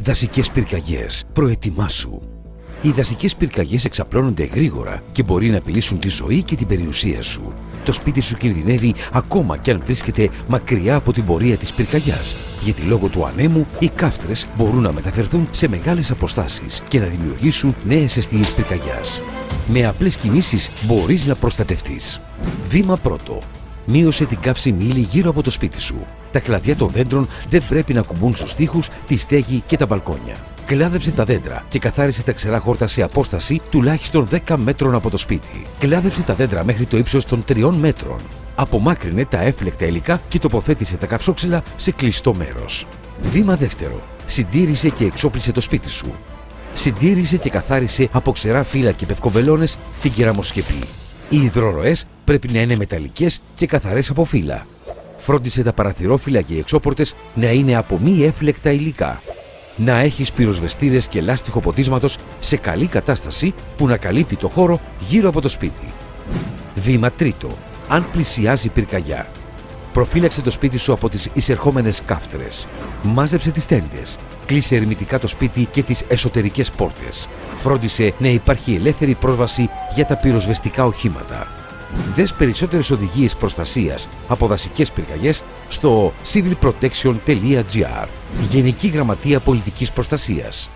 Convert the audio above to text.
Δασικές πυρκαγιές. Προετοιμάσου. Οι δασικές πυρκαγιές εξαπλώνονται γρήγορα και μπορεί να απειλήσουν τη ζωή και την περιουσία σου. Το σπίτι σου κινδυνεύει ακόμα κι αν βρίσκεται μακριά από την πορεία της πυρκαγιάς, γιατί λόγω του ανέμου οι κάφτρες μπορούν να μεταφερθούν σε μεγάλες αποστάσεις και να δημιουργήσουν νέες αιστείες πυρκαγιάς. Με απλές κινήσεις μπορείς να προστατευτείς. Βήμα πρώτο. Μείωσε την καύσιμη ύλη γύρω από το σπίτι σου. Τα κλαδιά των δέντρων δεν πρέπει να ακουμπούν στους τοίχους, τη στέγη και τα μπαλκόνια. Κλάδεψε τα δέντρα και καθάρισε τα ξερά χόρτα σε απόσταση τουλάχιστον 10 μέτρων από το σπίτι. Κλάδεψε τα δέντρα μέχρι το ύψος των 3 μέτρων. Απομάκρυνε τα έφλεκτα υλικά και τοποθέτησε τα καυσόξυλα σε κλειστό μέρος. Βήμα δεύτερο. Συντήρησε και εξόπλισε το σπίτι σου. Συντήρησε και καθάρισε από ξερά φύλλα και πευκοβελώνες την κεραμοσκεπή. Οι υδροροές πρέπει να είναι μεταλλικές και καθαρές από φύλλα. Φρόντισε τα παραθυρόφυλλα και οι εξώπορτες να είναι από μη έφλεκτα υλικά. Να έχεις πυροσβεστήρες και λάστιχο ποτίσματος σε καλή κατάσταση που να καλύπτει το χώρο γύρω από το σπίτι. Βήμα τρίτο. Αν πλησιάζει πυρκαγιά. Προφύλαξε το σπίτι σου από τις εισερχόμενες κάφτρες. Μάζεψε τις τέντες. Κλείσε ερμητικά το σπίτι και τις εσωτερικές πόρτες. Φρόντισε να υπάρχει ελεύθερη πρόσβαση για τα πυροσβεστικά οχήματα. Δες περισσότερες οδηγίες προστασίας από δασικές πυρκαγιές στο civilprotection.gr. Γενική Γραμματεία Πολιτικής Προστασίας.